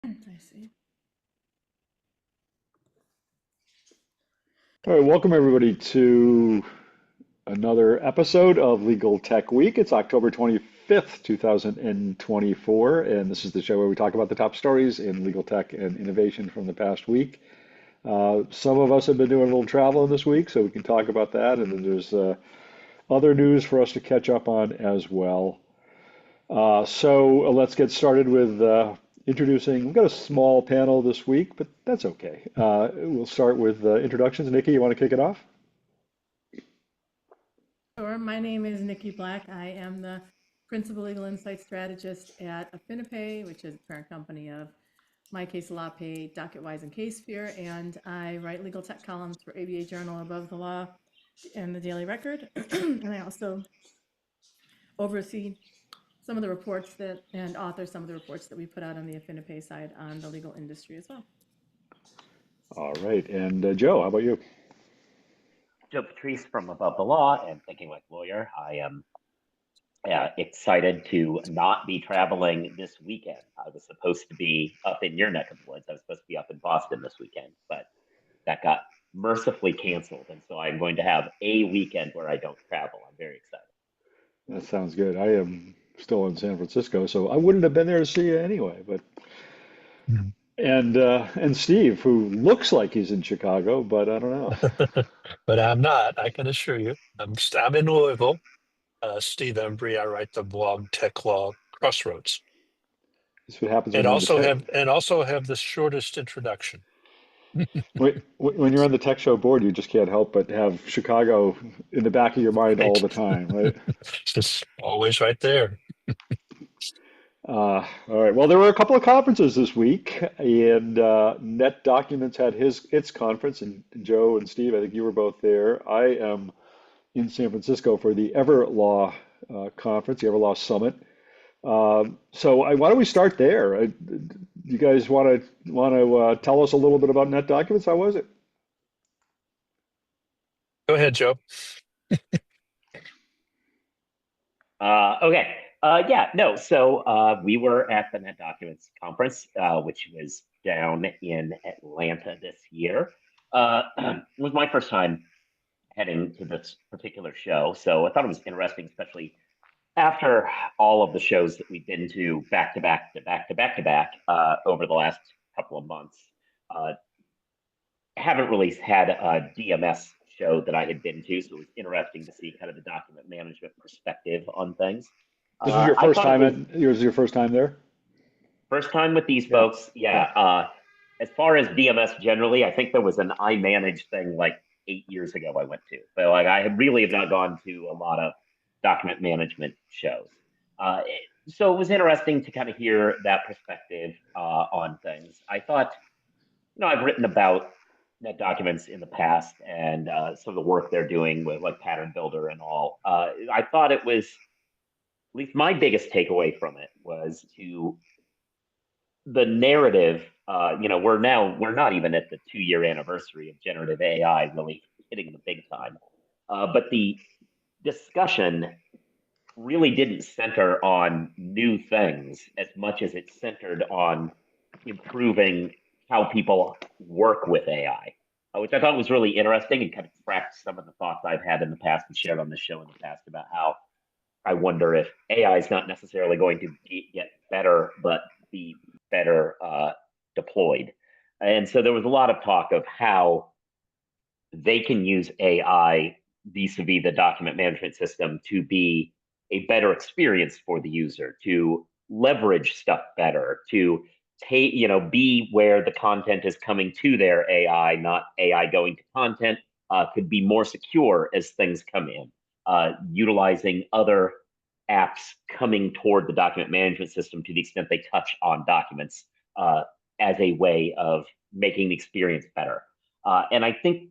I see. All right, welcome everybody to another episode of Legal Tech Week. It's October 25th, 2024, and this is the show where we talk about the top stories in legal tech and innovation from the past week. Some of us have been doing a little traveling this week, so we can talk about that, and then there's other news for us to catch up on as well. So let's get started with introducing. We've got a small panel this week, but that's okay. We'll start with introductions. Niki, you want to kick it off? Sure. My name is Niki Black. I am the Principal Legal Insight Strategist at AffiniPay, which is a parent company of MyCaseLawPay, DocketWise, and CaseFear, and I write legal tech columns for ABA Journal, Above the Law, and the Daily Record. And I also oversee some of the reports and author some of the reports that we put out on the AffiniPay side on the legal industry as well. All right, and Joe, how about you? Joe Patrice from Above the Law and Thinking Like a Lawyer. I am excited to not be traveling this weekend. I was supposed to be up in your neck of the woods. I was supposed to be up in Boston this weekend, but that got mercifully canceled. And so I'm going to have a weekend where I don't travel. I'm very excited. That sounds good. I am still in San Francisco, so I wouldn't have been there to see you anyway. But Mm. and Steve, who looks like he's in Chicago, but I don't know. But I'm not, I can assure you. I'm in Louisville. Steve Embry, I write the blog Tech Law Crossroads. This is what happens when And you're on the also tech. have the shortest introduction. When you're on the tech show board, you just can't help but have Chicago in the back of your mind all Right. the time, right? It's just always right there. All right. Well, there were a couple of conferences this week, and NetDocuments had its conference, and Joe and Steve, I think you were both there. I am in San Francisco for the Everlaw conference, the Everlaw Summit. Why don't we start there? You guys want to tell us a little bit about NetDocuments? How was it? Go ahead, Joe. Okay. So we were at the NetDocuments conference, which was down in Atlanta this year. It was my first time heading to this particular show, so I thought it was interesting, especially after all of the shows that we've been to back to back to back to back to back over the last couple of months. Uh, haven't really had a DMS show that I had been to, so it was interesting to see kind of the document management perspective on things. This was your I first thought it time was it was your first time there? first time with these Yeah. folks. Yeah. Yeah. As far as DMS generally, I think there was an iManage thing like 8 years ago I went to. So like I really have not gone to a lot of document management shows. So it was interesting to kind of hear that perspective on things. I thought, I've written about NetDocuments in the past and some of the work they're doing with like Pattern Builder and all. I thought it was, at least my biggest takeaway from it was to the narrative. We're not even at the 2-year anniversary of generative AI really hitting the big time. But the discussion really didn't center on new things as much as it centered on improving how people work with AI, which I thought was really interesting and kind of tracked some of the thoughts I've had in the past and shared on the show in the past about how I wonder if AI is not necessarily going to get better, but be better deployed. And so there was a lot of talk of how they can use AI vis-a-vis the document management system to be a better experience for the user, to leverage stuff better, to be where the content is coming to their AI, not AI going to content, could be more secure as things come in, utilizing other apps coming toward the document management system to the extent they touch on documents as a way of making the experience better. And I think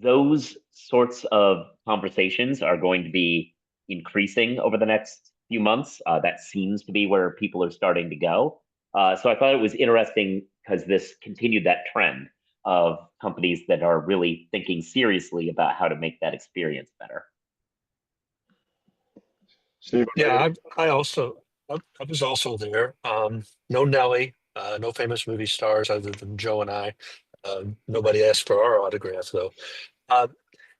those sorts of conversations are going to be increasing over the next few months. That seems to be where people are starting to go. So I thought it was interesting because this continued that trend of companies that are really thinking seriously about how to make that experience better. Steve? Yeah, I was also there. No Nelly, No famous movie stars other than Joe and I. Nobody asked for our autograph though. Uh,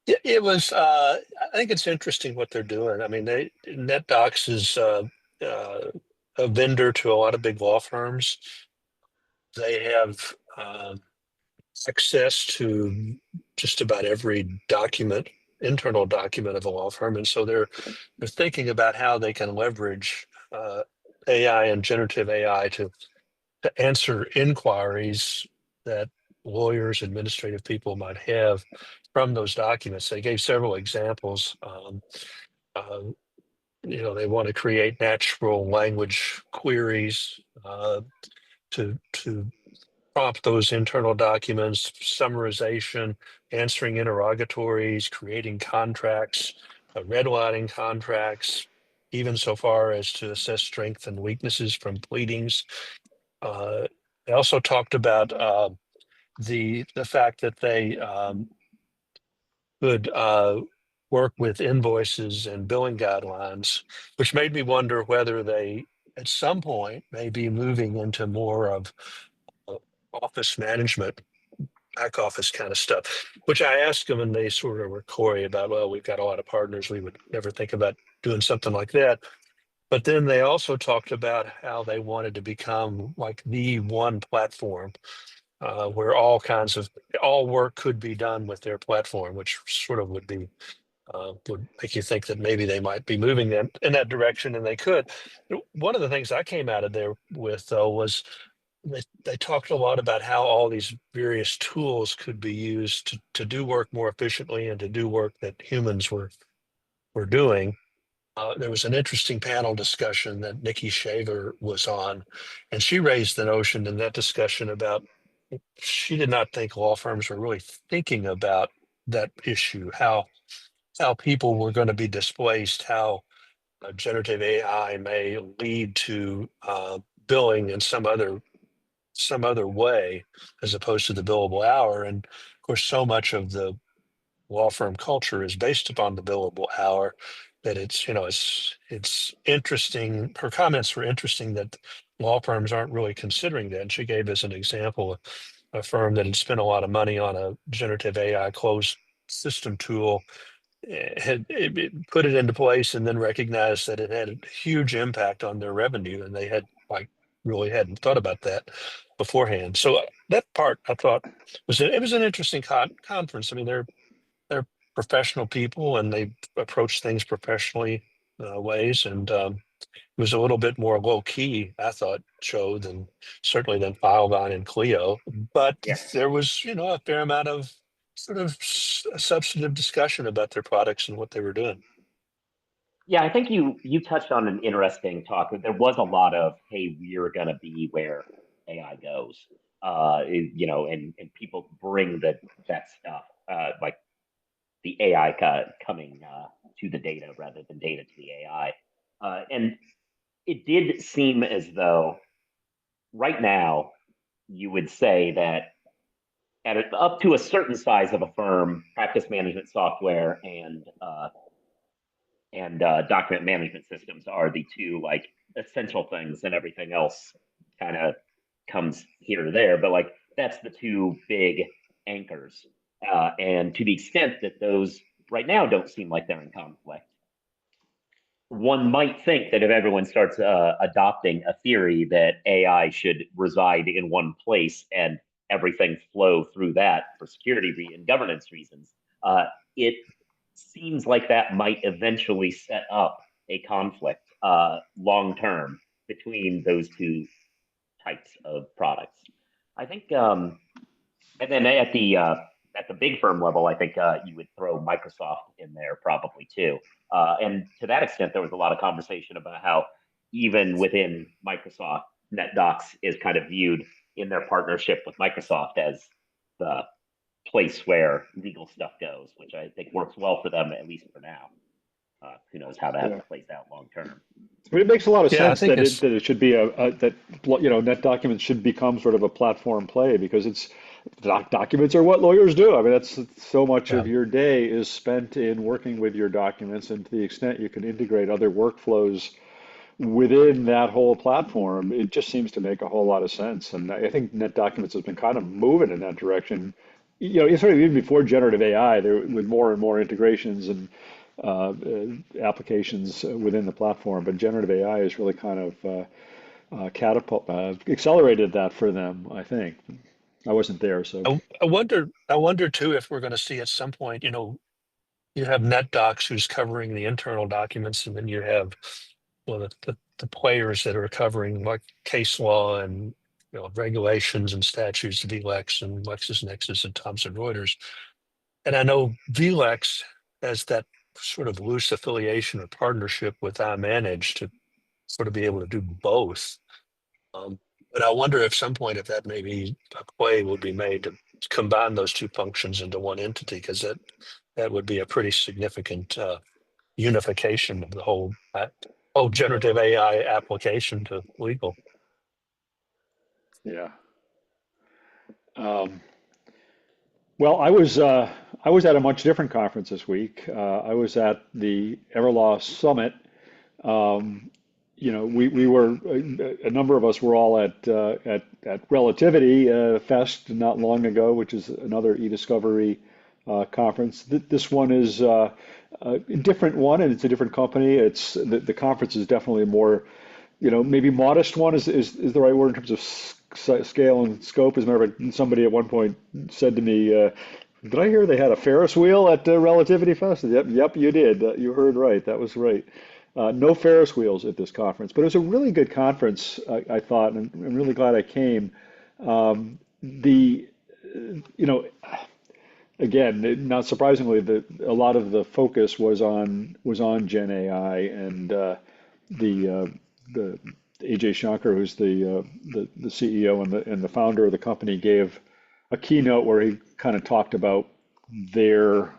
it was. I think it's interesting what they're doing. I mean, NetDocs is uh, a vendor to a lot of big law firms. They have access to just about every document, internal document of a law firm, and so they're thinking about how they can leverage AI and generative AI to answer inquiries that lawyers, administrative people might have from those documents. They gave several examples. Uh, they want to create natural language queries to prompt those internal documents, summarization, answering interrogatories, creating contracts, redlining contracts, even so far as to assess strengths and weaknesses from pleadings. They also talked about the fact that they could work with invoices and billing guidelines, which made me wonder whether they, at some point, may be moving into more of uh, office management, back office kind of stuff, which I asked them and they sort of were coy about, well, we've got a lot of partners. We would never think about doing something like that. But then they also talked about how they wanted to become like the one platform where all work could be done with their platform, which sort of would make you think that maybe they might be moving in that direction, and they could. One of the things I came out of there with, though, was they talked a lot about how all these various tools could be used to do work more efficiently and to do work that humans were doing. There was an interesting panel discussion that Niki was on, and she raised the notion in that discussion about she did not think law firms were really thinking about that issue, how people were going to be displaced, how generative AI may lead to billing in some other way as opposed to the billable hour. And of course, so much of the law firm culture is based upon the billable hour that it's interesting. Her comments were interesting that law firms aren't really considering that. And she gave as an example a firm that had spent a lot of money on a generative AI closed system tool, put it into place and then recognized that it had a huge impact on their revenue, and they had like really hadn't thought about that beforehand. So that part I thought was an interesting conference. I mean, they're professional people and they approach things professionally ways, and it was a little bit more low key, I thought, show than certainly than Filevine and Clio, but Yeah. there was a fair amount of sort of substantive discussion about their products and what they were doing. Yeah, I think you touched on an interesting talk. There was a lot of, hey, we're gonna be where AI goes. And people bring that stuff, like the AI coming to the data rather than data to the AI. And it did seem as though right now you would say that up to a certain size of a firm, practice management software and document management systems are the two like essential things, and everything else kind of comes here or there. But like that's the two big anchors. And to the extent that those right now don't seem like they're in conflict, one might think that if everyone starts adopting a theory that AI should reside in one place and everything flow through that for security and governance reasons, it seems like that might eventually set up a conflict long term between those two types of products. I think, and then at the big firm level, I think you would throw Microsoft in there probably too. And to that extent, there was a lot of conversation about how even within Microsoft, NetDocs is kind of viewed in their partnership with Microsoft as the place where legal stuff goes, which I think works well for them, at least for now. Who knows how that plays out long term? But it makes a lot of Yeah, I sense think that it's it should be that net documents should become sort of a platform play because documents are what lawyers do. I mean, that's so much yeah, of your day is spent in working with your documents, and to the extent you can integrate other workflows within that whole platform, it just seems to make a whole lot of sense. And I think NetDocuments has been kind of moving in that direction. It's sort of even before generative AI, there with more and more integrations and applications within the platform. But generative AI has really kind of accelerated that for them, I think. I wasn't there, so I wonder too if we're going to see at some point, you have NetDocs who's covering the internal documents, and then you have, well, the players that are covering like case law and regulations and statutes, VLEX and LexisNexis and Thomson Reuters. And I know VLEX has that sort of loose affiliation or partnership with iManage to sort of be able to do both. Um, but I wonder if some point if that maybe a play will be made to combine those two functions into one entity, because that would be a pretty significant unification of the whole generative AI application to legal. yeah. Um, well, I was at a much different conference this week. I was at the Everlaw Summit. Um, we were a number of us were all at Relativity Fest not long ago, which is another e-discovery conference. This one is a different one, and it's a different company. It's the conference is definitely more, maybe modest one is the right word in terms of scale and scope. As a matter of fact, somebody at one point said to me, "Did I hear they had a Ferris wheel at Relativity Fest?" Yep, you did. You heard right. That was right. No Ferris wheels at this conference, but it was a really good conference, I thought, and I'm really glad I came. The, you know, Again, not surprisingly, a lot of the focus was on Gen AI, and the AJ Shankar, who's the CEO and the founder of the company, gave a keynote where he kind of talked about their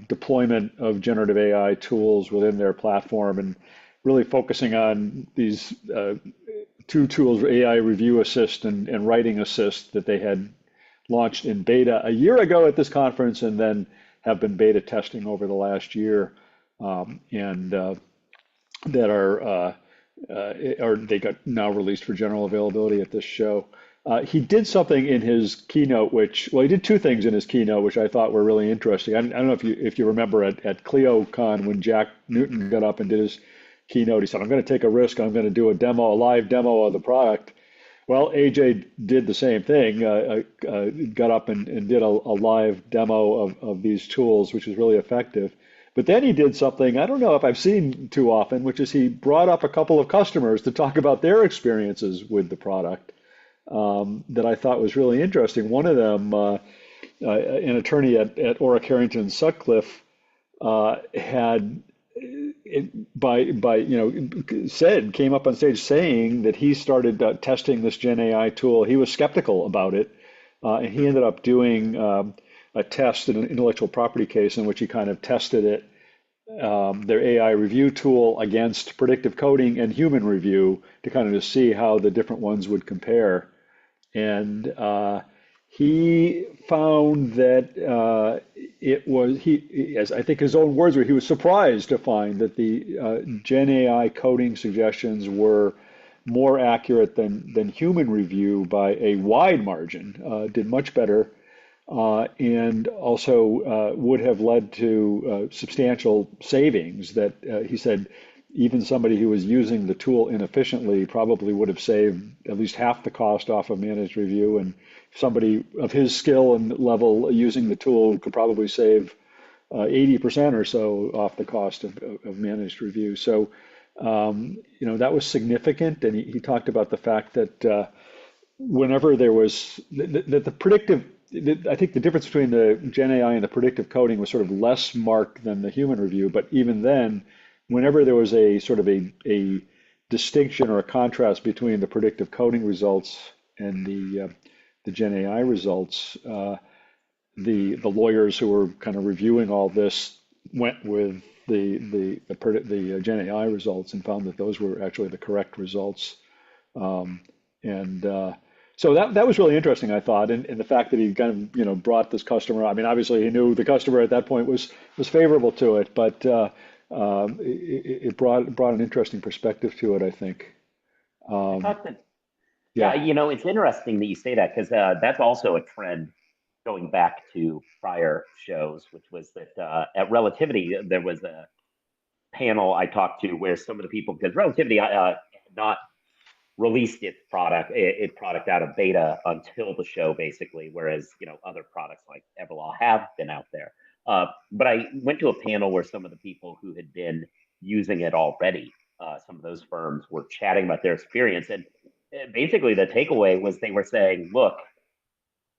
deployment of generative AI tools within their platform, and really focusing on these two tools, AI Review Assist and Writing Assist, that they had launched in beta a year ago at this conference, and then have been beta testing over the last year, and that they got now released for general availability at this show. He did something in his keynote, he did two things in his keynote which I thought were really interesting. I don't know if you remember at ClioCon, when Jack Newton got up and did his keynote, he said, "I'm going to take a risk. I'm going to do a live demo of the product." Well, AJ did the same thing, got up and did a live demo of these tools, which was really effective. But then he did something I don't know if I've seen too often, which is he brought up a couple of customers to talk about their experiences with the product, that I thought was really interesting. One of them, an attorney at Orrick Harrington Sutcliffe, had came up on stage saying that he started testing this Gen AI tool. He was skeptical about it, and he ended up doing a test in an intellectual property case in which he kind of tested it, their AI review tool, against predictive coding and human review, to kind of just see how the different ones would compare. And he found that as I think his own words were, he was surprised to find that the Gen AI coding suggestions were more accurate than human review by a wide margin, did much better, and also would have led to substantial savings that he said even somebody who was using the tool inefficiently probably would have saved at least half the cost off of managed review, and somebody of his skill and level using the tool could probably save 80% or so off the cost of managed review. So, that was significant. And he talked about the fact that whenever there was that the predictive, I think the difference between the Gen AI and the predictive coding was sort of less marked than the human review. But even then, whenever there was a sort of a distinction or a contrast between the predictive coding results and the Gen AI results, the lawyers who were kind of reviewing all this went with the Gen AI results and found that those were actually the correct results. And so that was really interesting, I thought, and the fact that he kind of brought this customer. I mean, obviously he knew the customer at that point was favorable to it, but it brought an interesting perspective to it, I think. I Um, thought that, yeah, yeah. it's interesting that you say that because that's also a trend going back to prior shows, which was that at Relativity, there was a panel I talked to where some of the people, because Relativity had not released its product out of beta until the show, basically, whereas other products like Everlaw have been out there. But I went to a panel where some of the people who had been using it already, some of those firms were chatting about their experience, and basically the takeaway was they were saying, look,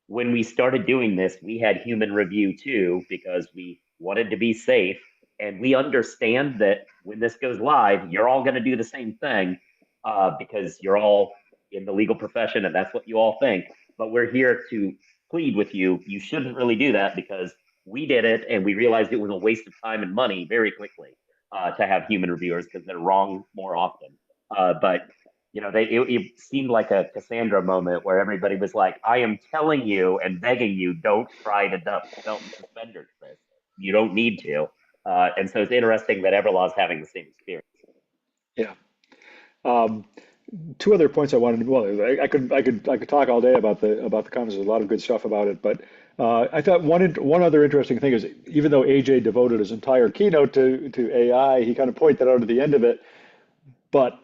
when we started doing this, we had human review too because we wanted to be safe. And we understand that when this goes live, you're all going to do the same thing because you're all in the legal profession and that's what you all think. But we're here to plead with you. You shouldn't really do that because we did it and we realized it was a waste of time and money very quickly to have human reviewers because they're wrong more often. But it seemed like a Cassandra moment where everybody was like, I am telling you and begging you, don't try to dump belt and suspenders this. You don't need to. And so it's interesting that Everlaw's having the same experience. Yeah. Um, Two other points I wanted to, well, I could talk all day about the comments. There's a lot of good stuff about it, but I thought one other interesting thing is even though AJ devoted his entire keynote to AI, he kind of pointed out at the end of it, but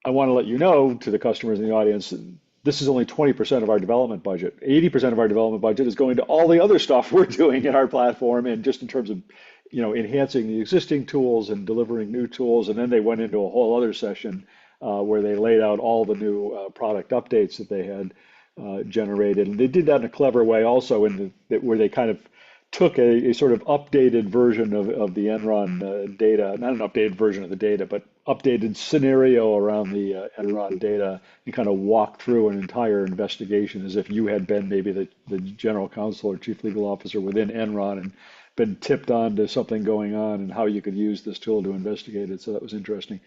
I want to let you know to the customers in the audience, this is only 20% of our development budget. 80% of our development budget is going to all the other stuff we're doing in our platform, and just in terms of, enhancing the existing tools and delivering new tools. And then they went into a whole other session where they laid out all the new product updates that they had generated. And they did that in a clever way also, where they kind of took a sort of updated version of the Enron data, not an updated version of the data, but updated scenario around the Enron data, and kind of walked through an entire investigation as if you had been maybe the general counsel or chief legal officer within Enron and been tipped on to something going on and how you could use this tool to investigate it. So that was interesting.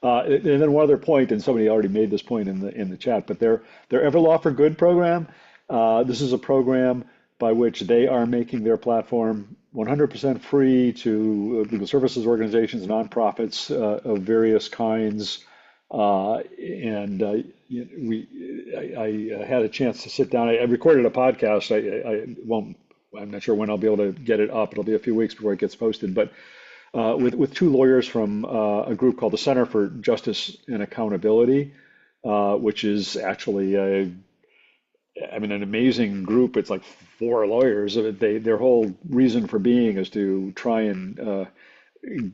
And then one other point, and somebody already made this point in the chat, but their Everlaw for Good program. This is a program by which they are making their platform 100% free to legal services organizations, nonprofits of various kinds. I had a chance to sit down. I recorded a podcast. I won't. I'm not sure when I'll be able to get it up. It'll be a few weeks before it gets posted. But with two lawyers from a group called the Center for Justice and Accountability, which is actually an amazing group. It's like four lawyers. Their whole reason for being is to try and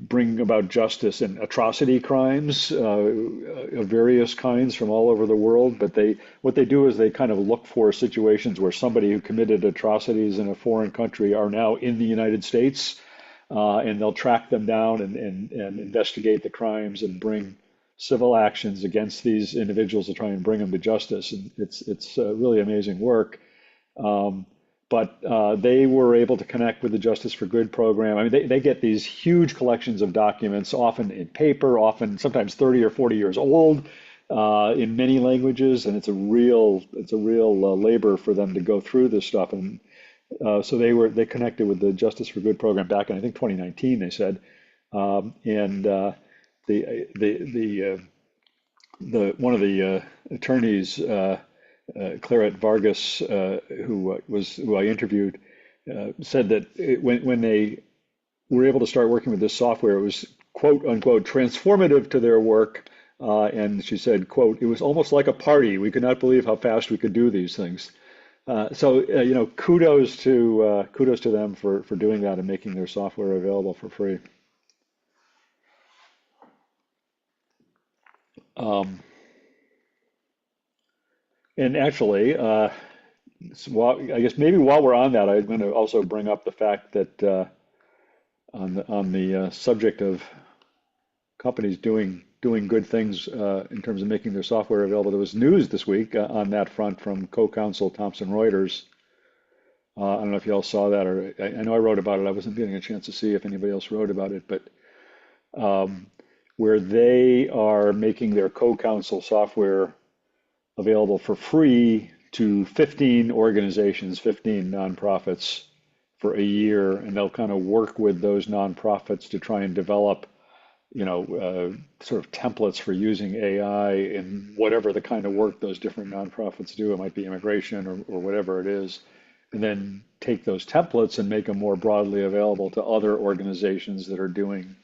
bring about justice in atrocity crimes of various kinds from all over the world. But what they do is they kind of look for situations where somebody who committed atrocities in a foreign country are now in the United States, and they'll track them down and investigate the crimes and bring civil actions against these individuals to try and bring them to justice. And it's really amazing work. But they were able to connect with the Justice for Good program. I mean, they get these huge collections of documents, often in paper, often sometimes 30 or 40 years old, in many languages, and it's a real labor for them to go through this stuff. And so they connected with the Justice for Good program back in, I think, 2019, they said. And the one of the attorneys, Claret Vargas, who I interviewed, said that when they were able to start working with this software, it was quote unquote transformative to their work. And she said, quote, it was almost like a party. We could not believe how fast we could do these things. Kudos to them for doing that and making their software available for free. Um, and actually, I guess maybe while we're on that, I'm going to also bring up the fact that on the subject of companies doing good things in terms of making their software available, there was news this week on that front from CoCounsel, Thomson Reuters. I don't know if you all saw that, or I know I wrote about it. I wasn't getting a chance to see if anybody else wrote about it, but where they are making their CoCounsel software available for free to 15 organizations, 15 nonprofits for a year, and they'll kind of work with those nonprofits to try and develop sort of templates for using AI in whatever the kind of work those different nonprofits do. It might be immigration or whatever it is, and then take those templates and make them more broadly available to other organizations that are doing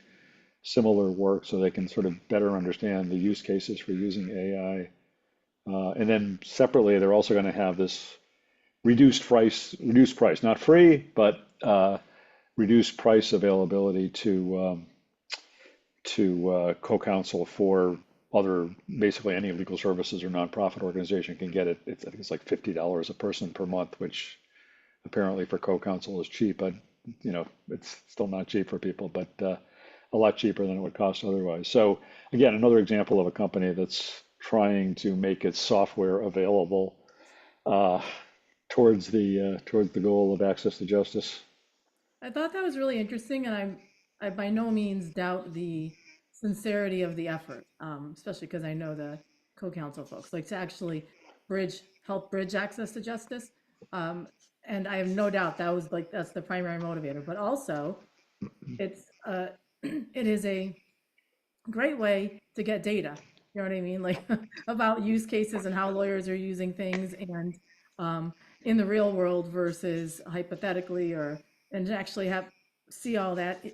similar work so they can sort of better understand the use cases for using AI. And then separately, they're also going to have this reduced price, not free, but reduced price availability to CoCounsel for other, basically any legal services or nonprofit organization can get it. I think it's like $50 a person per month, which apparently for CoCounsel is cheap, but it's still not cheap for people, but a lot cheaper than it would cost otherwise. So again, another example of a company that's trying to make its software available uh, towards the goal of access to justice. I thought that was really interesting, and I by no means doubt the sincerity of the effort, especially because I know the co-counsel folks, like to actually help bridge access to justice. Um, and I have no doubt that's the primary motivator, but also it's it is a great way to get data. You know what I mean? Like about use cases and how lawyers are using things and um, in the real world versus hypothetically and to actually see all that,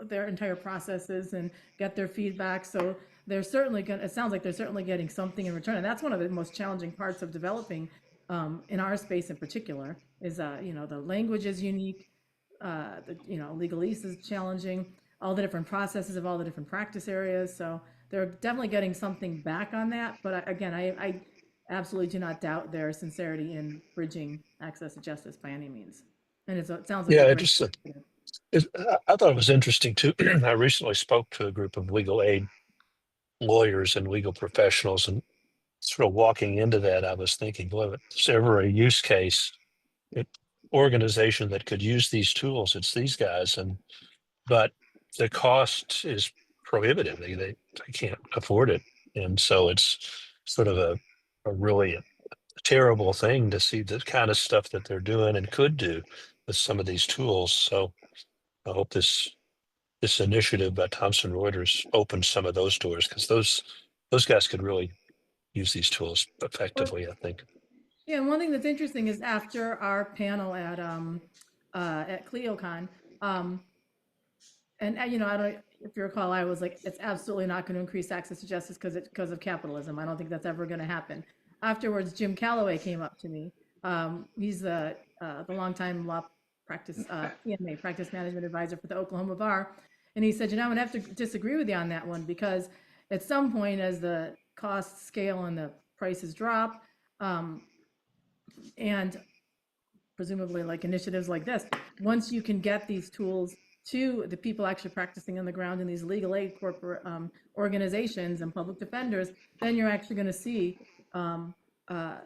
their entire processes and get their feedback. So they're certainly going it sounds like they're certainly getting something in return. And that's one of the most challenging parts of developing in our space in particular is, the language is unique, legalese is challenging, all the different processes of all the different practice areas. So they're definitely getting something back on that. But again, I absolutely do not doubt their sincerity in bridging access to justice by any means. And it sounds like Yeah, a it great. just I thought it was interesting too. I recently spoke to a group of legal aid lawyers and legal professionals, and sort of walking into that, I was thinking, boy, if there's ever a use case, it, organization that could use these tools, it's these guys, but the cost is prohibitive. They can't afford it, and so it's sort of a really terrible thing to see the kind of stuff that they're doing and could do with some of these tools. So I hope this initiative by Thomson Reuters opens some of those doors, because those guys could really use these tools Well, effectively, I think. yeah, and one thing that's interesting is after our panel at CleoCon, um, and I don't, if you recall, I was like, it's absolutely not going to increase access to justice because of capitalism. I don't think that's ever going to happen. Afterwards, Jim Calloway came up to me. He's the longtime law practice PMA, practice management advisor for the Oklahoma Bar, and he said, I'm going to have to disagree with you on that one because at some point, as the costs scale and the prices drop, um, and presumably like initiatives like this, once you can get these tools to the people actually practicing on the ground in these legal aid corporate organizations and public defenders, then you're actually going to see um, uh,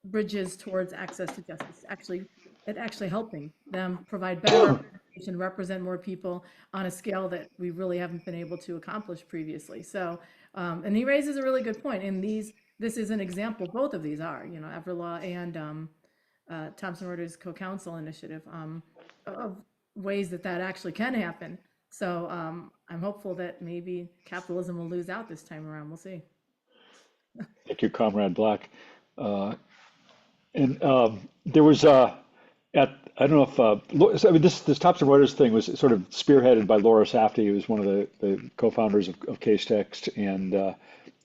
bridges towards access to justice. Actually helping them provide better representation, represent more people on a scale that we really haven't been able to accomplish previously. So, and he raises a really good point. And this is an example. Both of these are, Everlaw and Thomson Reuters CoCounsel initiative, of ways that actually can happen. So I'm hopeful that maybe capitalism will lose out this time around. We'll see. Thank you, Comrade Black. Uh, and there was I don't know if I mean this Thomson Reuters thing was sort of spearheaded by Laura Safdie, who was one of the co-founders of Casetext, and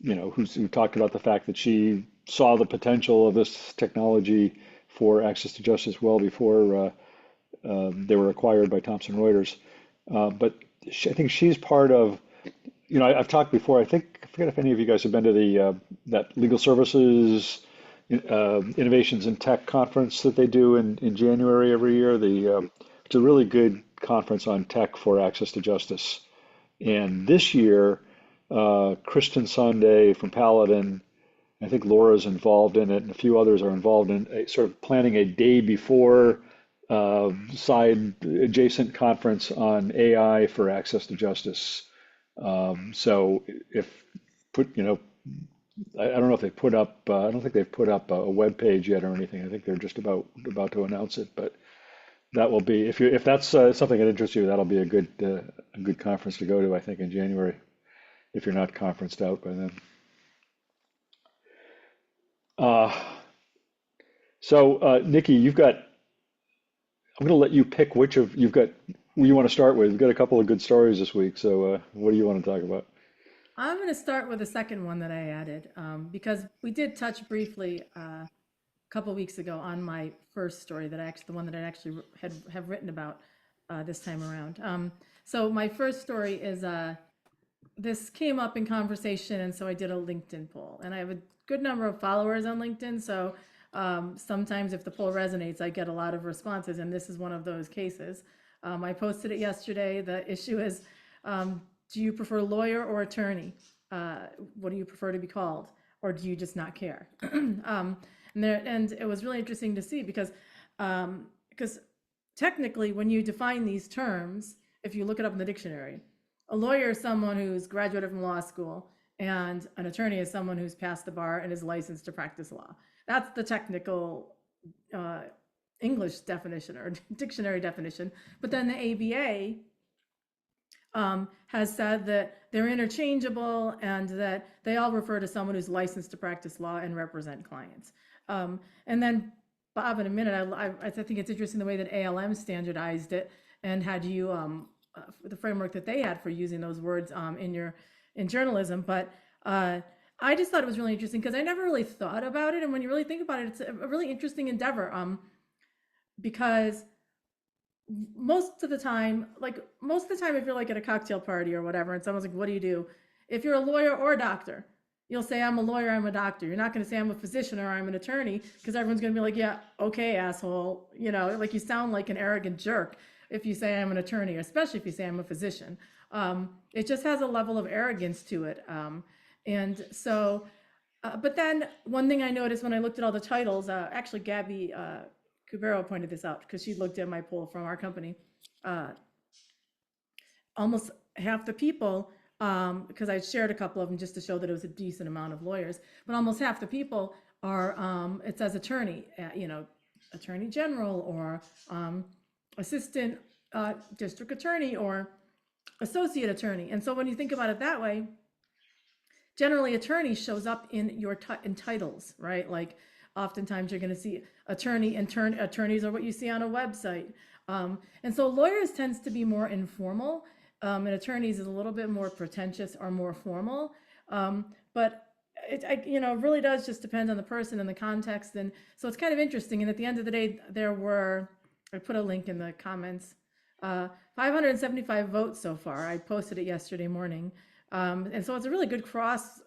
who talked about the fact that she saw the potential of this technology for access to justice well before they were acquired by Thomson Reuters. But I think she's part of, I've talked before, I forget if any of you guys have been to that legal services innovations in tech conference that they do in January every year. It's a really good conference on tech for access to justice. And this year, Kristen Sunday from Paladin, I think Laura's involved in it, and a few others are involved in sort of planning a day before side adjacent conference on AI for access to justice. So if put, I don't know if they put up, I don't think they've put up a web page yet or anything. I think they're just about to announce it, but that will be, if that's something that interests you, that'll be a good conference to go to, I think, in January. if you're not conferenced out by then. Uh, Niki, I'm going to let you pick who you want to start with. We've got a couple of good stories this week. So what do you want to talk about? I'm going to start with the second one that I added because we did touch briefly a couple weeks ago on my first story the one that I actually have written about this time around. So my first story is this came up in conversation, and so I did a LinkedIn poll, and I have a good number of followers on LinkedIn. So sometimes if the poll resonates, I get a lot of responses, and this is one of those cases. I posted it yesterday. The issue is, do you prefer lawyer or attorney? What do you prefer to be called? Or do you just not care? And it was really interesting to see because technically when you define these terms, if you look it up in the dictionary, a lawyer is someone who's graduated from law school, and an attorney is someone who's passed the bar and is licensed to practice law. That's the technical English definition or dictionary definition. But then the ABA has said that they're interchangeable and that they all refer to someone who's licensed to practice law and represent clients. And then, Bob, in a minute, I think it's interesting the way that ALM standardized it and had you the framework that they had for using those words in journalism. But I just thought it was really interesting because I never really thought about it. And when you really think about it, it's a really interesting endeavor because most of the time, if you're like at a cocktail party or whatever, and someone's like, what do you do? If you're a lawyer or a doctor, you'll say, I'm a lawyer, I'm a doctor. You're not going to say I'm a physician or I'm an attorney, because everyone's going to be like, yeah, okay, asshole. You know, like you sound like an arrogant jerk if you say I'm an attorney, especially if you say I'm a physician. It just has a level of arrogance to it. And so, but then one thing I noticed when I looked at all the titles, actually Gabby Kubero pointed this out because she looked at my poll from our company. Almost half the people, because I shared a couple of them just to show that it was a decent amount of lawyers, but almost half the people are, it says attorney, attorney general or assistant district attorney or associate attorney. And so when you think about it that way, generally attorney shows up in your in titles, right? Like oftentimes you're going to see attorney, attorneys are what you see on a website. And so lawyers tends to be more informal, and attorneys is a little bit more pretentious or more formal. But it really does just depend on the person and the context. And so it's kind of interesting. And at the end of the day, I put a link in the comments, 575 votes so far. I posted it yesterday morning. And so it's a really good cross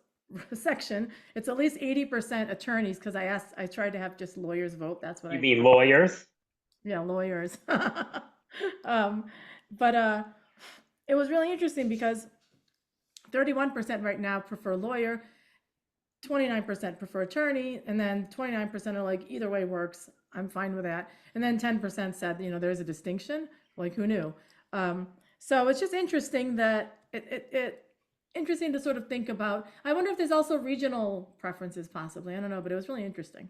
section. It's at least 80% attorneys, because I tried to have just lawyers vote. That's what You mean lawyers? Yeah, lawyers. But it was really interesting because 31% right now prefer lawyer, 29% prefer attorney, and then 29% are like, either way works, I'm fine with that. And then 10% said, there's a distinction, like who knew? So it's just interesting that interesting to sort of think about. I wonder if there's also regional preferences possibly. I don't know, but it was really interesting.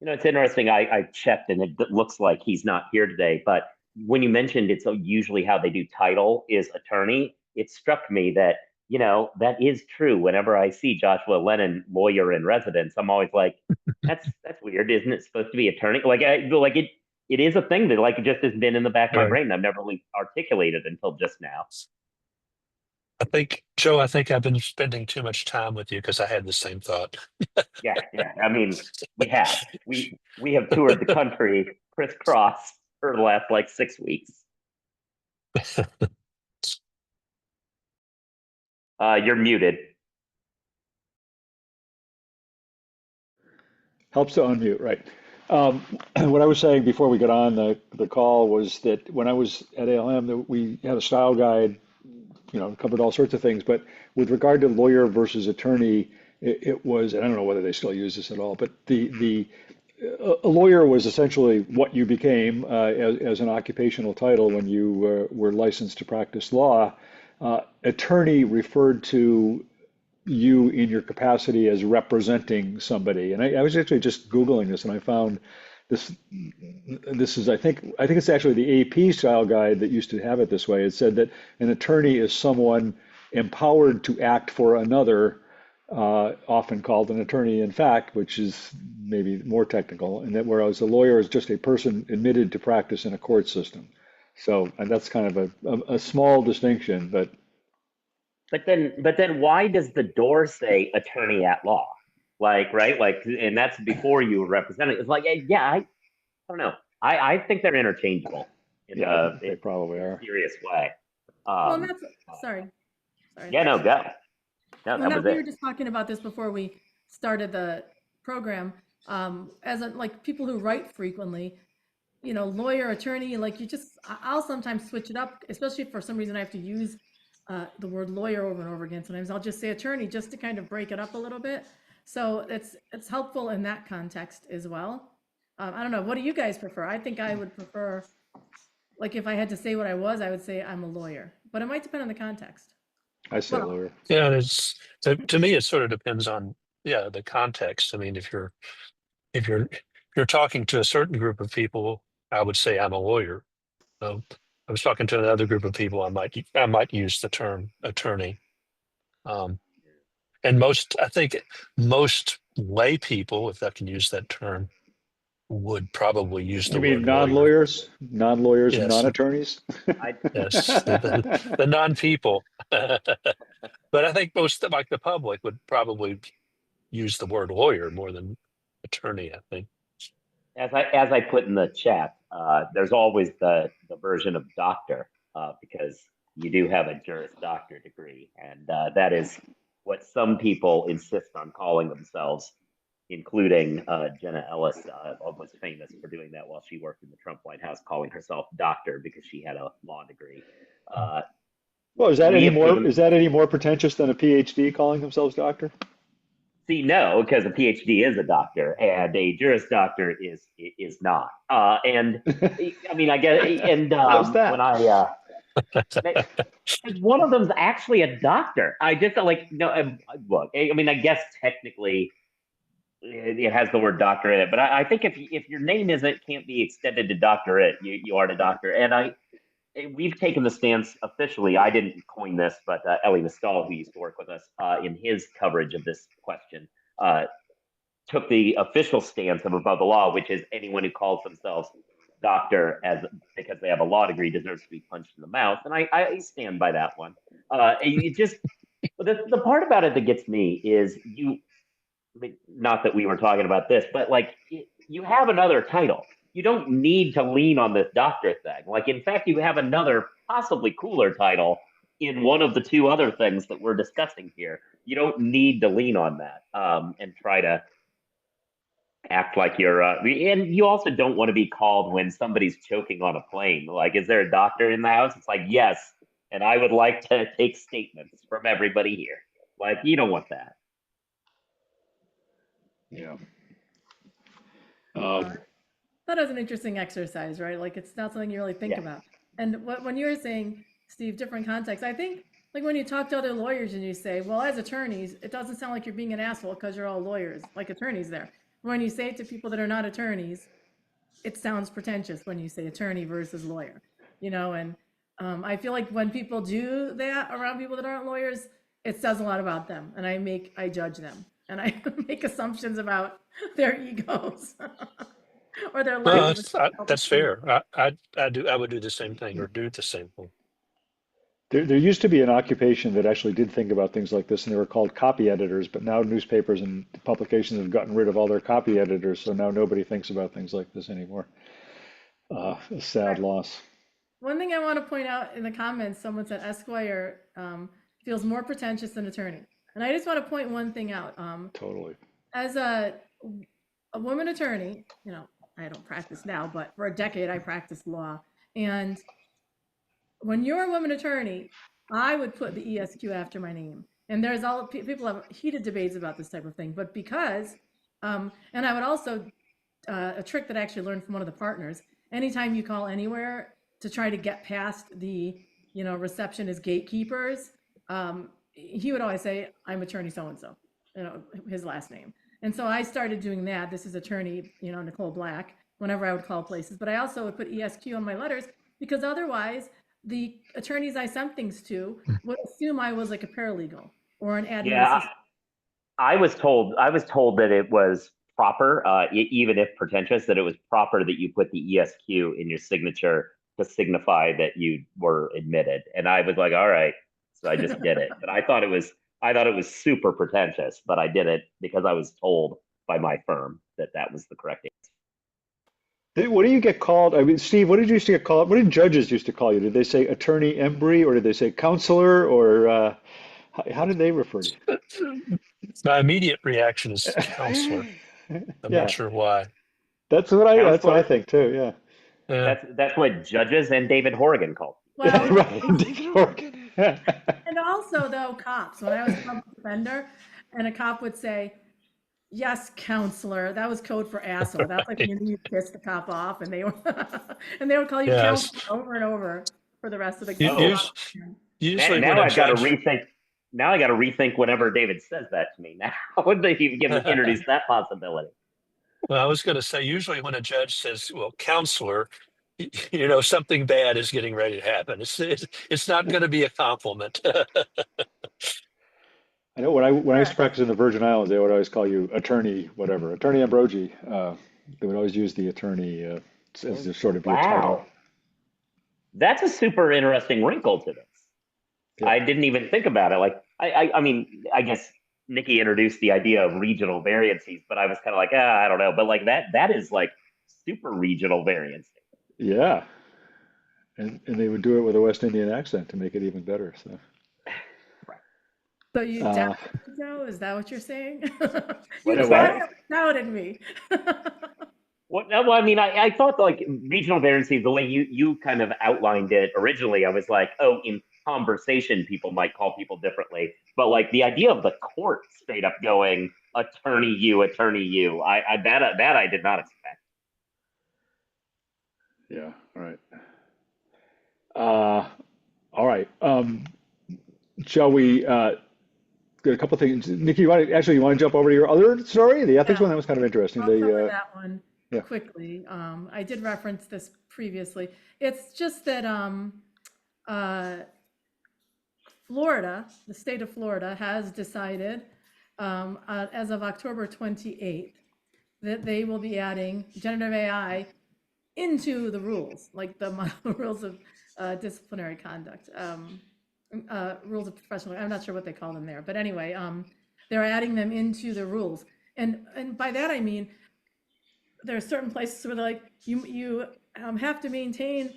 It's interesting. I checked and it looks like he's not here today, but when you mentioned it's usually how they do title is attorney, it struck me that, that is true. Whenever I see Joshua Lennon, lawyer in residence, I'm always like, that's weird. Isn't it supposed to be attorney? It is a thing that it just has been in the back of my brain. I've never really articulated until just now. Joe, I've been spending too much time with you because I had the same thought. Yeah. I mean, we have toured the country crisscross for the last 6 weeks. You're muted. Helps to unmute, right? What I was saying before we got on the call was that when I was at ALM, we had a style guide, covered all sorts of things. But with regard to lawyer versus attorney, it was, and I don't know whether they still use this at all, but a lawyer was essentially what you became as an occupational title when you were licensed to practice law. Attorney referred to you in your capacity as representing somebody. And I was actually just Googling this, and I found this is, I think it's actually the AP style guide that used to have it this way. It said that an attorney is someone empowered to act for another, often called an attorney in fact, which is maybe more technical, and that whereas a lawyer is just a person admitted to practice in a court system. So, and that's kind of a small distinction, but But then why does the door say attorney at law? Like, right? Like, and that's before you were represented. It's like, yeah, I don't know. I think they're interchangeable in yeah, they in probably a are. serious way. Well, Um, that's, sorry. yeah, no, go. No, Well, that no, was we were it. just talking about this before we started the program. Like people who write frequently, lawyer, attorney, like I'll sometimes switch it up, especially if for some reason I have to use the word lawyer over and over again. Sometimes I'll just say attorney just to kind of break it up a little bit. So it's helpful in that context as well. I don't know. What do you guys prefer? I think I would prefer, like if I had to say what I was, I would say I'm a lawyer, but it might depend on the context. I say Well, lawyer. Yeah, and to me, it sort of depends on, yeah, the context. I mean, if you're talking to a certain group of people, I would say I'm a lawyer. I was talking to another group of people, I might use the term attorney. Um, and I think most lay people, if I can use that term, would probably use You the mean word lawyer. non-lawyers and Yes, non-attorneys? I yes, the non-people. But I think most, like the public, would probably use the word lawyer more than attorney, I think. as I put in the chat, there's always the version of doctor because you do have a Juris Doctor degree, and that is what some people insist on calling themselves, including Jenna Ellis was famous for doing that while she worked in the Trump White House, calling herself doctor because she had a law degree. Uh, Well, we have is taken that any more pretentious than a PhD calling themselves doctor? See, no, because a PhD is a doctor and a Juris Doctor is not. And I mean, I guess, and How's when that? one of them's actually a doctor. I just like no. Look, I mean, I guess technically it has the word doctor in it, but I think if your name isn't can't be extended to doctorate, you aren't a doctor. And we've taken the stance officially. I didn't coin this, but Ellie Mistal, who used to work with us in his coverage of this question, uh, took the official stance of above the law, which is anyone who calls themselves doctor because they have a law degree deserves to be punched in the mouth, and I stand by that one. It just the part about it that gets me is I mean, not that we were talking about this, but like you have another title. You don't need to lean on this doctor thing. Like, in fact, you have another possibly cooler title in one of the two other things that we're discussing here. You don't need to lean on that and try to act like you're. And you also don't want to be called when somebody's choking on a plane. Like, is there a doctor in the house? It's like, yes, and I would like to take statements from everybody here. Like, you don't want that. Yeah. that is an interesting exercise, right? Like it's not something you really think Yeah. about. And when you were saying, Steve, different contexts, I think like when you talk to other lawyers and you say, well, as attorneys, it doesn't sound like you're being an asshole because you're all lawyers, like attorneys there. When you say it to people that are not attorneys, it sounds pretentious when you say attorney versus lawyer, and I feel like when people do that around people that aren't lawyers, it says a lot about them, and I judge them, and I make assumptions about their egos or their lack Well, of that's self-esteem. fair. I would do the same thing or do the same thing. There used to be an occupation that actually did think about things like this, and they were called copy editors. But now newspapers and publications have gotten rid of all their copy editors, so now nobody thinks about things like this anymore. A sad loss. One thing I want to point out in the comments, someone said Esquire feels more pretentious than attorney, and I just want to point one thing out. Totally. As a woman attorney, I don't practice now, but for a decade I practiced law. And when you're a woman attorney, I would put the ESQ after my name. And there's all people have heated debates about this type of thing, but because, and I would also, a trick that I actually learned from one of the partners, anytime you call anywhere to try to get past the, reception as gatekeepers, he would always say, I'm attorney so-and-so, his last name. And so I started doing that. This is attorney, Nicole Black, whenever I would call places. But I also would put ESQ on my letters because otherwise the attorneys I sent things to would assume I was like a paralegal or an admin Yeah, assistant. I was told that it was proper, even if pretentious, that it was proper that you put the ESQ in your signature to signify that you were admitted. And I was like, all right, so I just did it. But I thought it was super pretentious, but I did it because I was told by my firm that that was the correct answer. What do you get called? I mean, Steve, what did you used to get called? What did judges used to call you? Did they say attorney Embry or did they say counselor or how did they refer to My immediate reaction is counselor. you? I'm not Yeah, sure why. that's what I Counselor, think too. Yeah. Yeah. that's what judges and David Horrigan called Well, Right, David Horgan. and also though cops, when I was a public defender and a cop would say, yes, counselor, that was code for asshole. That's like when you piss the cop off and they were, and they would call you Yes. counselor over and over for the rest of the U- me. Oh, us- conversation. Usually when now a I've got to judge rethink. Now I got to rethink whenever David says that to me. Now, would they even introduce that possibility? Well, I was going to say, usually when a judge says, well, counselor, something bad is getting ready to happen. It's not going to be a compliment. I know when I used to Correct. practice in the Virgin Islands, they would always call you attorney, whatever, attorney Ambrogi. They would always use the attorney as their sort of your title. Wow, that's a super interesting wrinkle to this. Yeah. I didn't even think about it. Like, I mean, I guess Niki introduced the idea of regional variances, but I was kind of like, I don't know. But like that is like super regional variance. Yeah. And they would do it with a West Indian accent to make it even better. So, So you uh, doubted me, Joe? Is that what you're saying? What You is what? that? doubted me. What? No, well, I mean, I thought like regional variances, the way you kind of outlined it originally, I was like, oh, in conversation, people might call people differently, but like the idea of the court straight up going attorney you, that I did not expect. Yeah. All right. Uh, all right. Shall we get a couple things? Nikki, you want to jump over to your other story, the ethics Yeah, one? That was kind of interesting. I'll cover that one Yeah. quickly. I did reference this previously. It's just that uh, Florida, the state of Florida, has decided as of October 28th that they will be adding generative AI into the rules, like the rules of disciplinary conduct, rules of professional. I'm not sure what they call them there, but anyway, they're adding them into the rules, and by that I mean there are certain places where they're like you have to maintain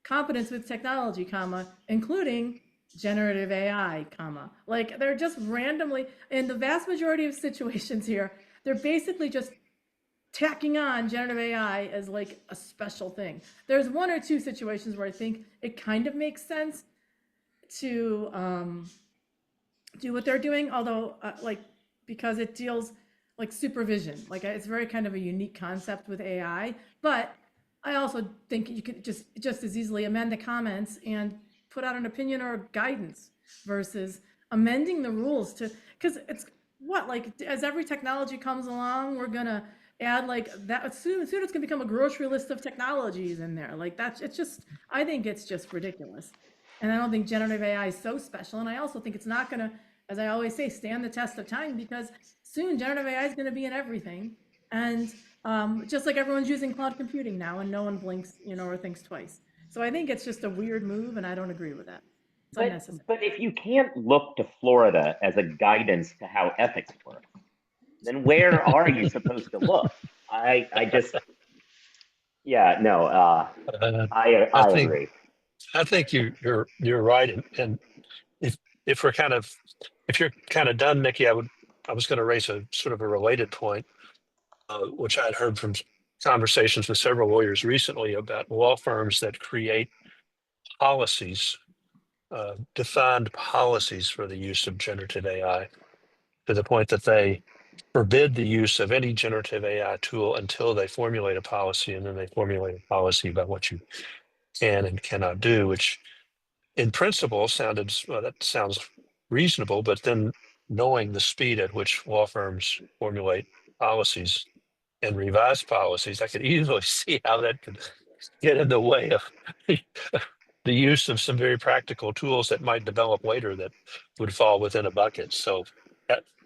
competence with technology, comma, including generative AI, comma. Like they're just randomly, in the vast majority of situations here, they're basically just tacking on generative AI as like a special thing. There's one or two situations where I think it kind of makes sense to do what they're doing, although like because it deals like supervision, like it's very kind of a unique concept with AI. But I also think you could just as easily amend the comments and put out an opinion or guidance versus amending the rules to, because it's what, like as every technology comes along, we're gonna add like that soon it's gonna become a grocery list of technologies in there. Like that's, it's just, I think it's just ridiculous. And I don't think generative AI is so special. And I also think it's not gonna, as I always say, stand the test of time, because soon generative AI is gonna be in everything. And just like everyone's using cloud computing now and no one blinks, or thinks twice. So I think it's just a weird move and I don't agree with that. It's unnecessary. But if you can't look to Florida as a guidance to how ethics work, then where are you supposed to look? I just, yeah, no, Uh, I I think agree. I think you're right, and if if we're kind of if you're kind of done, Nikki, I was going to raise a sort of a related point, which I had heard from conversations with several lawyers recently about law firms that create policies, defined policies for the use of generative AI, to the point that they forbid the use of any generative AI tool until they formulate a policy, and then they formulate a policy about what you can and cannot do, which in principle that sounds reasonable, but then knowing the speed at which law firms formulate policies and revise policies, I could easily see how that could get in the way of the use of some very practical tools that might develop later that would fall within a bucket. So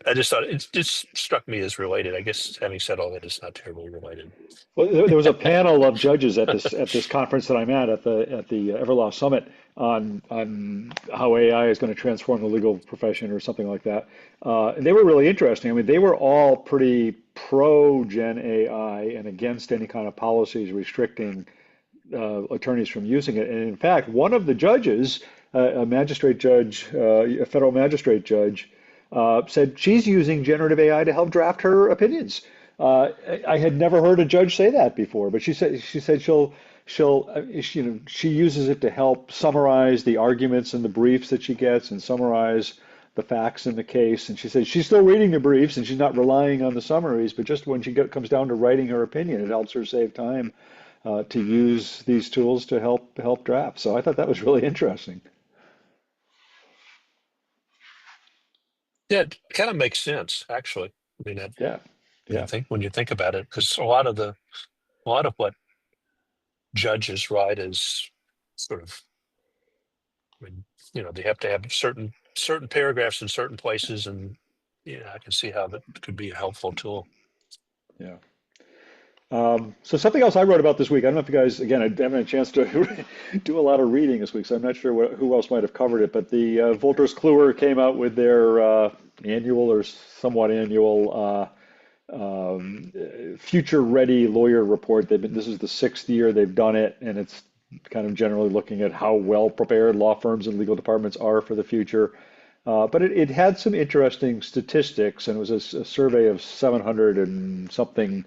I just thought it just struck me as related. I guess having said all that, it's not terribly related. Well, there was a panel of judges at this conference that I'm at the Everlaw Summit on how AI is going to transform the legal profession or something like that. And they were really interesting. I mean, they were all pretty pro Gen AI and against any kind of policies restricting attorneys from using it. And in fact, one of the judges, a magistrate judge, a federal magistrate judge, said she's using generative AI to help draft her opinions. I had never heard a judge say that before, but she said she uses it to help summarize the arguments in the briefs that she gets and summarize the facts in the case. And she said she's still reading the briefs and she's not relying on the summaries, but just when comes down to writing her opinion, it helps her save time to use these tools to help draft. So I thought that was really interesting. Yeah, it kind of makes sense, actually. I mean, Yeah, yeah, when you think about it, because a lot of what judges write is sort of, I mean, they have to have certain paragraphs in certain places, and I can see how that could be a helpful tool. yeah. So something else I wrote about this week. I don't know if you guys, again, I haven't had a chance to do a lot of reading this week, so I'm not sure who else might have covered it. But the Wolters Kluwer came out with their annual or somewhat annual future ready lawyer report. This is the sixth year they've done it, and it's kind of generally looking at how well prepared law firms and legal departments are for the future. But it had some interesting statistics, and it was a survey of 700 and something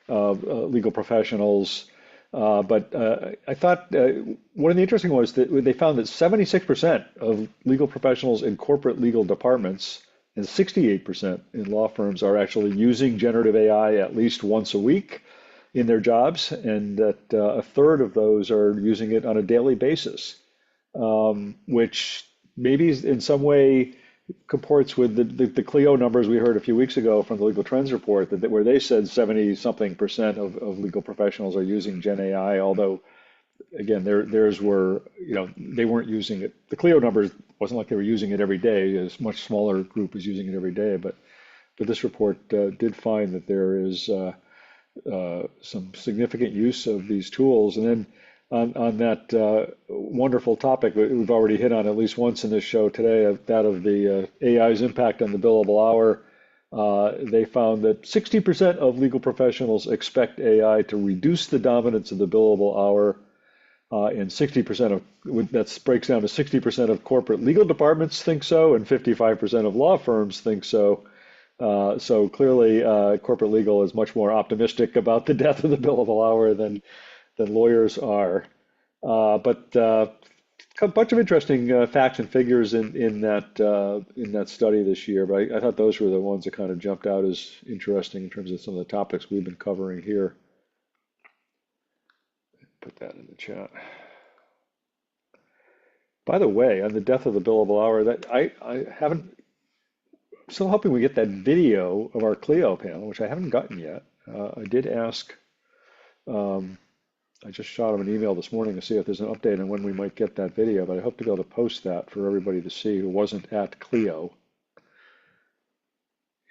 legal professionals. But I thought one of the interesting was that they found that 76% of legal professionals in corporate legal departments and 68% in law firms are actually using generative AI at least once a week in their jobs, and that a third of those are using it on a daily basis, which maybe in some way comports with the Clio numbers we heard a few weeks ago from the Legal Trends report, where they said 70 something percent of legal professionals are using Gen AI, although again, theirs were, they weren't using it. The Clio numbers wasn't like they were using it every day. A much smaller group was using it every day. But this report did find that there is some significant use of these tools. And then on that wonderful topic that we've already hit on at least once in this show today, that of the AI's impact on the billable hour, they found that 60% of legal professionals expect AI to reduce the dominance of the billable hour, and 60% that breaks down to 60% of corporate legal departments think so, and 55% of law firms think so. So clearly, corporate legal is much more optimistic about the death of the billable hour than lawyers are. But a bunch of interesting facts and figures in that study this year. But I thought those were the ones that kind of jumped out as interesting in terms of some of the topics we've been covering here. Put that in the chat. By the way, on the death of the billable hour, that I haven't. I'm still hoping we get that video of our Clio panel, which I haven't gotten yet. I did ask. I just shot him an email this morning to see if there's an update on when we might get that video, but I hope to be able to post that for everybody to see who wasn't at Clio.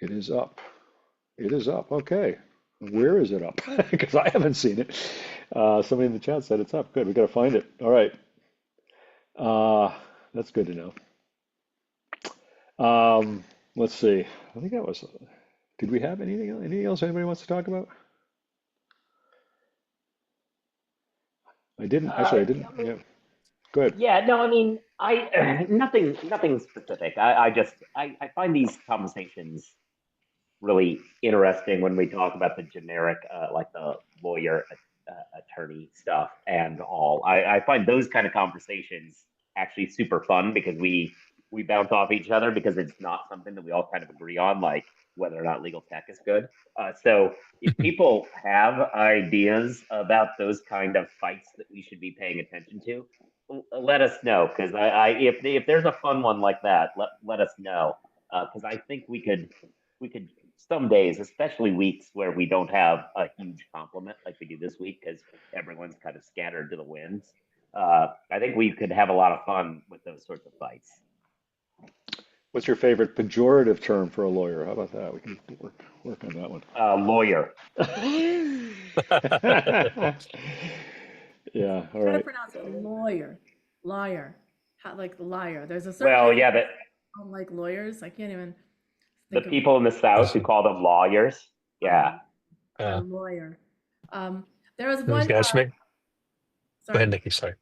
It is up. It is up. Okay. Where is it up? Because I haven't seen it. Somebody in the chat said it's up. Good. We got to find it. All right. That's good to know. Let's see. I think that was. Did we have anything else anybody wants to talk about? I didn't. Actually, I didn't. Yeah. Go ahead. Yeah, no, I mean, nothing specific. I find these conversations really interesting when we talk about the generic, like the lawyer attorney stuff and all. I find those kind of conversations actually super fun because we bounce off each other because it's not something that we all kind of agree on, like whether or not legal tech is good. So if people have ideas about those kind of fights that we should be paying attention to, let us know, because if there's a fun one like that, let us know, because I think we could some days, especially weeks where we don't have a huge complement like we do this week because everyone's kind of scattered to the winds. I think we could have a lot of fun with those sorts of fights. What's your favorite pejorative term for a lawyer? How about that? We can work on that one. Lawyer. Yeah, all How to right. pronounce it? Lawyer, liar, like liar. There's a certain Well, way yeah, that I don't like lawyers. I can't even the think of people in the South who call them lawyers. Yeah. a uh, lawyer. Um, there was those one. guys make. Go ahead, Sorry. Nikki. Sorry,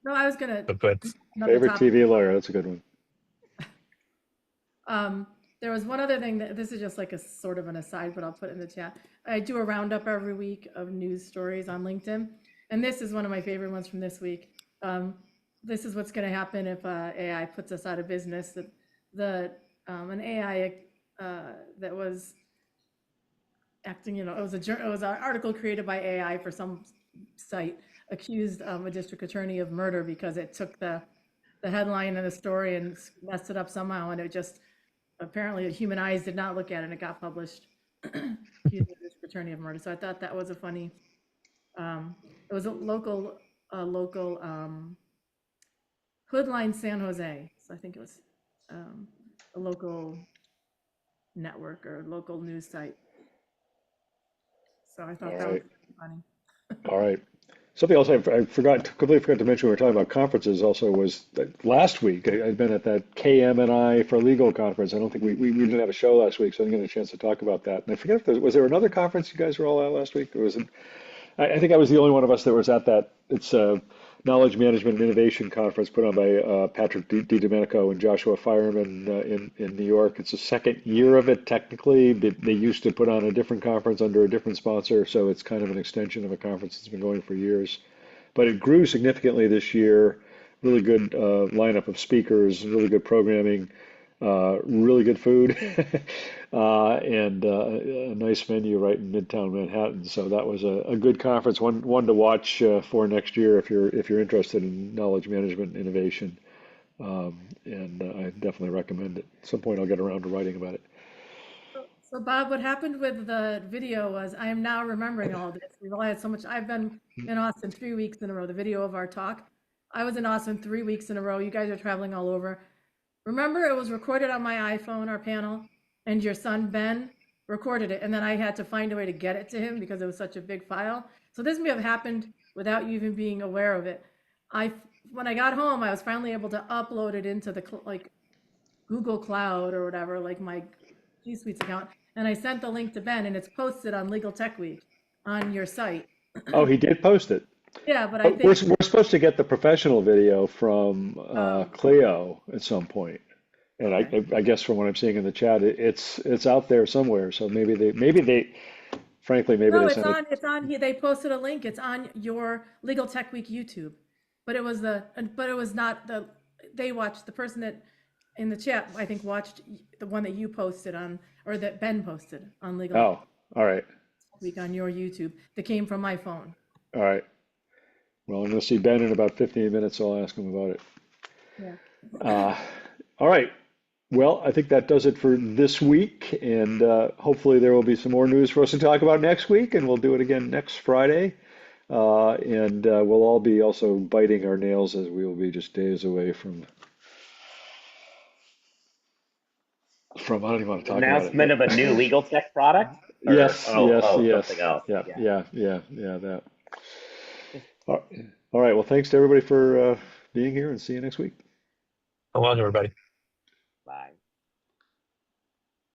No, I was gonna but go ahead. another Favorite topic. TV lawyer? That's a good one. There was one other thing that this is just like a sort of an aside, but I'll put it in the chat. I do a roundup every week of news stories on LinkedIn, and this is one of my favorite ones from this week. This is what's going to happen if AI puts us out of business. An AI that was acting, it was an article created by AI for some site accused a district attorney of murder because it took the headline of the story and messed it up somehow, and it just apparently human eyes did not look at it, and it got published. Accusing the district attorney of murder. So I thought that was a funny. It was a local Hoodline San Jose. So I think it was a local network or local news site. So I thought All that was right. funny. All right. Something else completely forgot to mention when we were talking about conferences also was that last week I'd been at that KM&I for Legal conference. I don't think we didn't have a show last week, so I didn't get a chance to talk about that. And I forget if was there another conference you guys were all at last week? Or was it, I think I was the only one of us that was at that. It's a Knowledge Management and Innovation Conference put on by Patrick DiDomenico and Joshua Fireman in New York. It's the second year of it technically. They used to put on a different conference under a different sponsor, so it's kind of an extension of a conference that's been going for years. But it grew significantly this year. Really good lineup of speakers, really good programming, really good food, and a nice menu right in Midtown Manhattan. So that was a good conference, one to watch for next year if you're interested in knowledge management and innovation. And I definitely recommend it. At some point, I'll get around to writing about it. So Bob, what happened with the video was I am now remembering all this. We've all had so much. I've been in Austin 3 weeks in a row. The video of our talk. I was in Austin 3 weeks in a row. You guys are traveling all over. Remember, it was recorded on my iPhone, our panel, and your son Ben recorded it, and then I had to find a way to get it to him because it was such a big file. So this may have happened without you even being aware of it. When I got home, I was finally able to upload it into the Google Cloud or whatever, like my G Suite's account, and I sent the link to Ben, and it's posted on Legal Tech Week on your site. Oh, he did post it. Yeah, but I Oh, we're think we're supposed to get the professional video from oh, Cleo at some point. And okay. I guess from what I'm seeing in the chat, it's out there somewhere. So maybe they frankly maybe No, they it's sent it. on. It's on here. They posted a link. It's on your Legal Tech Week YouTube, but it was not the. They watched the person that in the chat. I think watched the one that you posted on, or that Ben posted on Legal Tech Oh, all right, Week on your YouTube. That came from my phone. all right. Well, I'm going to see Ben in about 15 minutes, so I'll ask him about it. Yeah. Uh, all right. Well, I think that does it for this week, and hopefully there will be some more news for us to talk about next week, and we'll do it again next Friday. And we'll all be also biting our nails as we will be just days away from I don't even want to talk about it, Announcement but of a new legal tech product, or yes, yes, something yes, else. yeah, Yeah. yeah, that. All all right. Well, thanks to everybody for being here, and see you next week. How long, everybody? Bye.